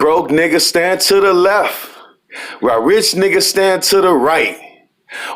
Broke niggas stand to the left, while rich niggas stand to the right.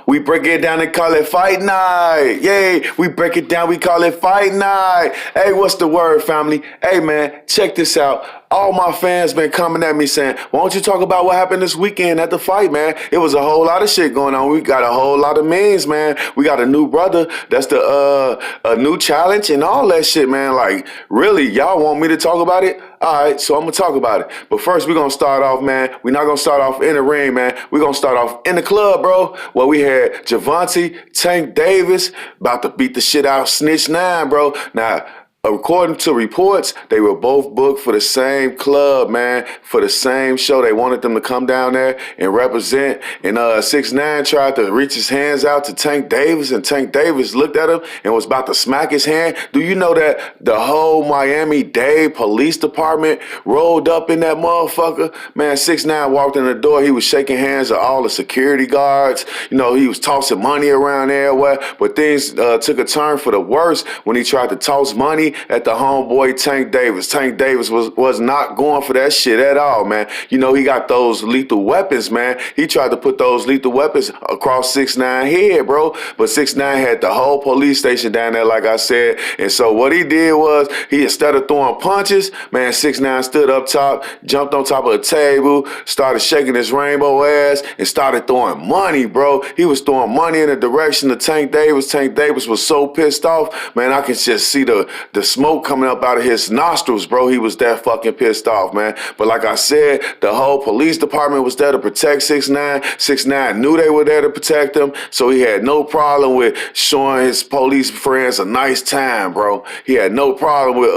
We break it down and call it fight night. Yay, we break it down, we call it fight night. Hey, what's the word, family? Hey, man, check this out. All my fans been coming at me saying, why don't you talk about what happened this weekend at the fight, man? It was a whole lot of shit going on. We got a whole lot of memes, man. We got a new brother. That's the a new challenge and all that shit, man. Like, really, y'all want me to talk about it? All right, so I'm going to talk about it. But first, we're going to start off, man. We're not going to start off in the ring, man. We're going to start off in the club, bro. Well, we had Javante, Tank Davis about to beat the shit out of Snitch 9, bro. Now, according to reports, they were both booked for the same club, man, for the same show. They wanted them to come down there and represent. And 6ix9ine tried to reach his hands out to Tank Davis, and Tank Davis looked at him and was about to smack his hand. Do you know that the whole Miami-Dade Police Department rolled up in that motherfucker? Man, 6ix9ine walked in the door. He was shaking hands with all the security guards. You know, he was tossing money around everywhere. But things took a turn for the worse when he tried to toss money at the homeboy Tank Davis. Tank Davis was not going for that shit at all, man. You know, he got those lethal weapons, man. He tried to put those lethal weapons across 6ix9ine head, bro. But 6ix9ine had the whole police station down there, like I said. And so what he did was, he instead of throwing punches, man, 6ix9ine stood up top, jumped on top of a table, started shaking his rainbow ass, and started throwing money, bro. He was throwing money in the direction of Tank Davis. Tank Davis was so pissed off, man. I can just see the smoke coming up out of his nostrils, bro. He was that fucking pissed off, man. But like I said, the whole police department was there to protect 6ix9ine. 6ix9ine knew they were there to protect him, so he had no problem with showing his police friends a nice time, bro. He had no problem with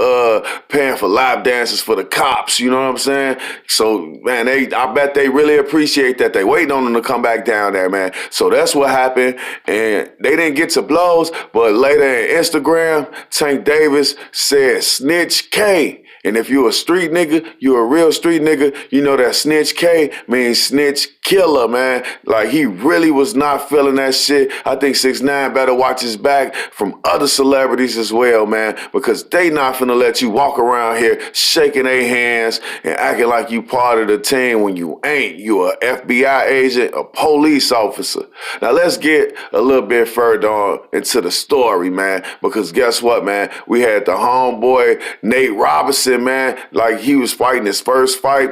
paying for lap dances for the cops, you know what I'm saying? So, man, I bet they really appreciate that. They waiting on him to come back down there, man. So that's what happened, and they didn't get to blows, but later in Instagram, Tank Davis said Snitch K. And if you a street nigga, you a real street nigga, you know that Snitch K means snitch killer, man. Like, he really was not feeling that shit. I think 6ix9ine better watch his back from other celebrities as well, man, because they not finna let you walk around here shaking their hands and acting like you part of the team when you ain't. You a FBI agent, a police officer. Now, let's get a little bit further on into the story, man, because guess what, man? We had the homeboy Nate Robinson, man, like he was fighting his first fight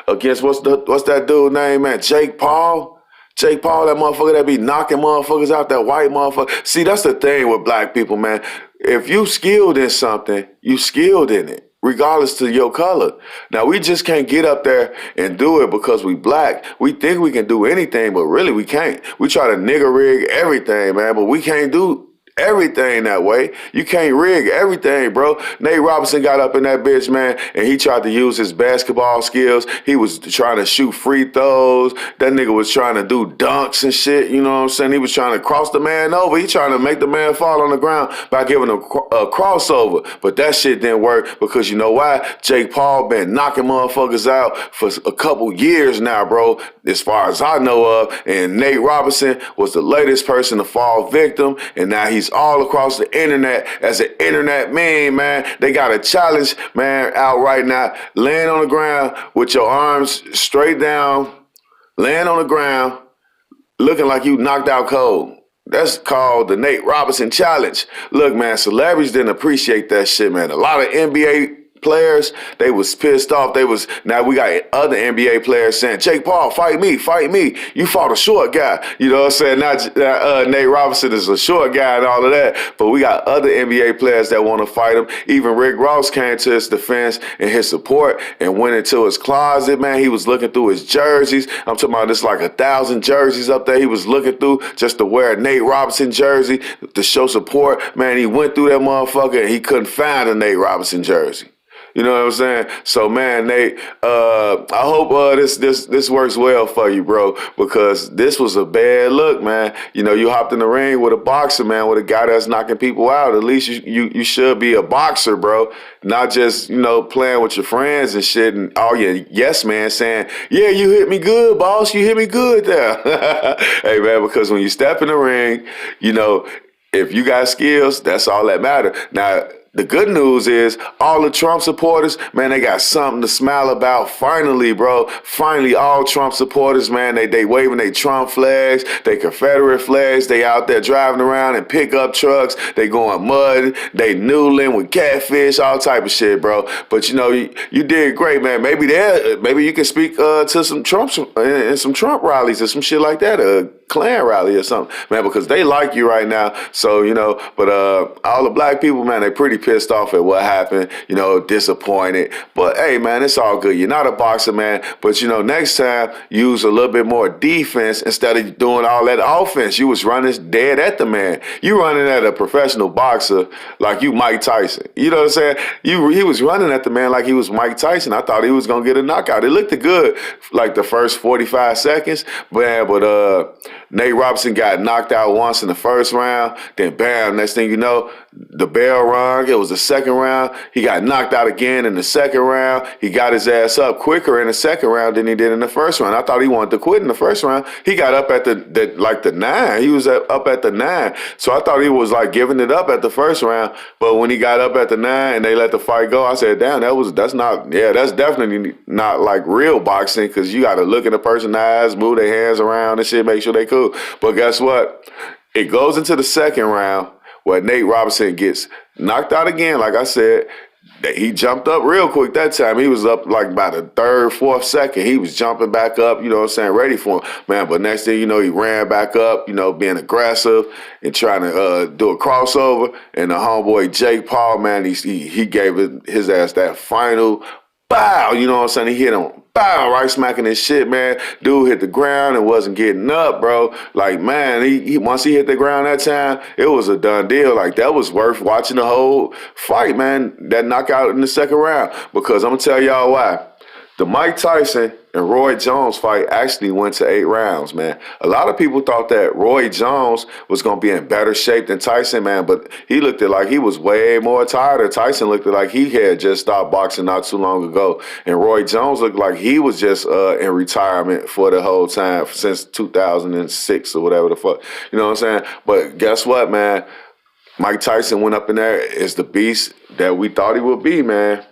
against what's that dude name, man? Jake Paul. Jake Paul, that motherfucker that be knocking motherfuckers out, that white motherfucker. See, that's the thing with black people, man. If you skilled in something, you skilled in it, regardless to your color. Now, we just can't get up there and do it because we black. We think we can do anything, but really we can't. We try to nigger rig everything, man, but we can't do everything that way. You can't rig everything, bro. Nate Robinson got up in that bitch, man, and he tried to use his basketball skills. He was trying to shoot free throws. That nigga was trying to do dunks and shit, you know what I'm saying? He was trying to cross the man over. He trying to make the man fall on the ground by giving him a crossover. But that shit didn't work because you know why? Jake Paul been knocking motherfuckers out for a couple years now, bro, as far as I know of. And Nate Robinson was the latest person to fall victim, and now he's all across the internet as an internet meme, man. They got a challenge, man, out right now. Laying on the ground with your arms straight down, laying on the ground, looking like you knocked out cold. That's called the Nate Robinson Challenge. Look, man, celebrities didn't appreciate that shit, man. A lot of NBA players, they was pissed off. Now we got other NBA players saying, Jake Paul, fight me. You fought a short guy. You know what I'm saying? Not Nate Robinson is a short guy and all of that, but we got other NBA players that want to fight him. Even Rick Ross came to his defense and his support and went into his closet, man. He was looking through his jerseys. I'm talking about this like 1,000 jerseys up there. He was looking through just to wear a Nate Robinson jersey to show support. Man, he went through that motherfucker and he couldn't find a Nate Robinson jersey. You know what I'm saying? So, man, Nate, I hope this works well for you, bro, because this was a bad look, man. You know, you hopped in the ring with a boxer, man, with a guy that's knocking people out. At least you should be a boxer, bro, not just, you know, playing with your friends and shit and all your yes man saying, yeah, you hit me good, boss. You hit me good there. Hey, man, because when you step in the ring, you know, if you got skills, that's all that matters. Now, the good news is all the Trump supporters, man, they got something to smile about. Finally, bro. Finally, all Trump supporters, man, they waving their Trump flags, they Confederate flags. They out there driving around in pickup trucks. They going mud. They noodling with catfish, all type of shit, bro. But you did great, man. Maybe you can speak to some Trump and some Trump rallies or some shit like that. Klan rally or something, man, because they like you right now. So, but all the black people, man, they pretty pissed off at what happened, disappointed. But hey, man, it's all good. You're not a boxer, man. But, next time, use a little bit more defense instead of doing all that offense. You was running dead at the man. You running at a professional boxer like you Mike Tyson. You know what I'm saying? He was running at the man like he was Mike Tyson. I thought he was going to get a knockout. It looked good like the first 45 seconds, man, but Nate Robinson got knocked out once in the first round. Then bam, next thing you know, the bell rung. It was the second round. He got knocked out again in the second round. He got his ass up quicker in the second round than he did in the first round. I thought he wanted to quit in the first round. He got up at the 9. He was up at the 9. So I thought he was like giving it up at the first round. But when he got up at the 9 and they let the fight go, I said, damn, that's definitely not like real boxing, because you got to look in the person's eyes, move their hands around and shit, make sure they cool. But guess what? It goes into the second round where Nate Robinson gets knocked out again. Like I said, he jumped up real quick that time. He was up like by the third, fourth second. He was jumping back up, ready for him. Man, but next thing you know, he ran back up, being aggressive and trying to do a crossover. And the homeboy Jake Paul, man, he gave his ass that final bow, He hit him. Bow, right smacking his shit, man. Dude hit the ground and wasn't getting up, bro. Like, man, he once he hit the ground that time, it was a done deal. Like, that was worth watching the whole fight, man. That knockout in the second round. Because I'm going to tell y'all why. The Mike Tyson and Roy Jones fight actually went to 8 rounds, man. A lot of people thought that Roy Jones was going to be in better shape than Tyson, man, but he looked like he was way more tired. Tyson looked like he had just stopped boxing not too long ago. And Roy Jones looked like he was just in retirement for the whole time since 2006 or whatever the fuck. You know what I'm saying? But guess what, man? Mike Tyson went up in there as the beast that we thought he would be, man.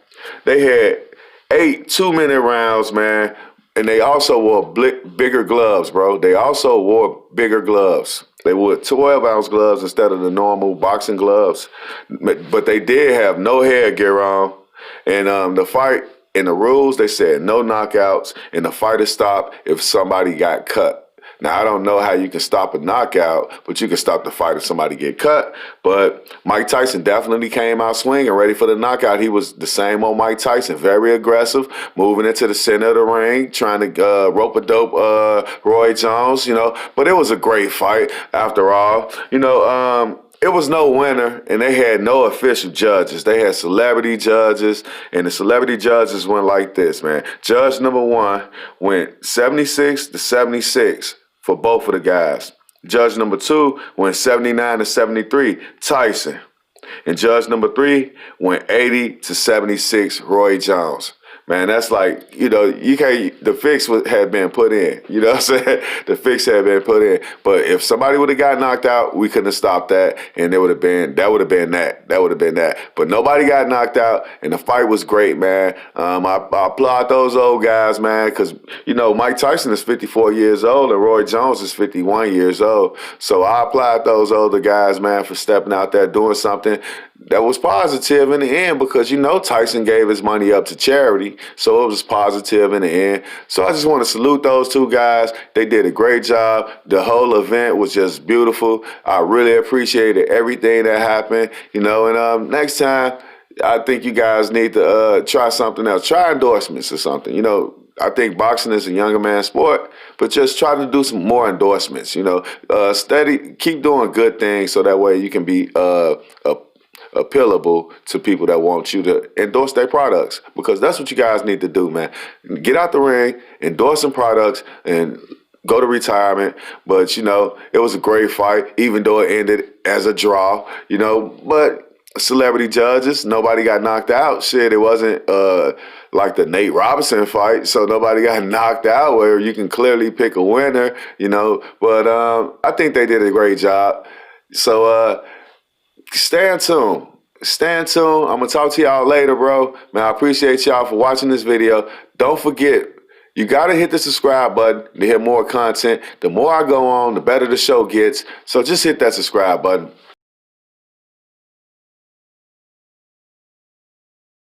They had 8 2-minute rounds, man. And they also wore bigger gloves, bro. They also wore bigger gloves. They wore 12-ounce gloves instead of the normal boxing gloves. But they did have no headgear on. And the fight, in the rules, they said no knockouts. And the fighter stopped if somebody got cut. Now, I don't know how you can stop a knockout, but you can stop the fight if somebody get cut. But Mike Tyson definitely came out swinging, ready for the knockout. He was the same old Mike Tyson, very aggressive, moving into the center of the ring, trying to rope-a-dope Roy Jones, But it was a great fight after all. It was no winner, and they had no official judges. They had celebrity judges, and the celebrity judges went like this, man. Judge number 1 went 76-76 for both of the guys. Judge number 2 went 79-73, Tyson. And judge number 3 went 80-76, Roy Jones. Man, that's like, you can't, the fix had been put in. You know what I'm saying? The fix had been put in. But if somebody would have got knocked out, we couldn't have stopped that. And that would have been that. But nobody got knocked out, and the fight was great, man. I applaud those old guys, man, because, Mike Tyson is 54 years old and Roy Jones is 51 years old. So I applaud those older guys, man, for stepping out there, doing something that was positive in the end, because Tyson gave his money up to charity, so it was positive in the end. So I just want to salute those two guys. They did a great job. The whole event was just beautiful. I really appreciated everything that happened, and next time I think you guys need to try something else. Try endorsements or something. I think boxing is a younger man's sport, but just try to do some more endorsements. Steady, keep doing good things so that way you can be appealable to people that want you to endorse their products, because that's what you guys need to do, man. Get out the ring, endorse some products, and go to retirement. But, it was a great fight, even though it ended as a draw, but celebrity judges, nobody got knocked out. Shit, it wasn't like the Nate Robinson fight, so nobody got knocked out where you can clearly pick a winner, but I think they did a great job. So, stay in tune. stand tuned. I'm going to talk to y'all later, bro. Man, I appreciate y'all for watching this video. Don't forget, you got to hit the subscribe button to hear more content. The more I go on, the better the show gets. So just hit that subscribe button.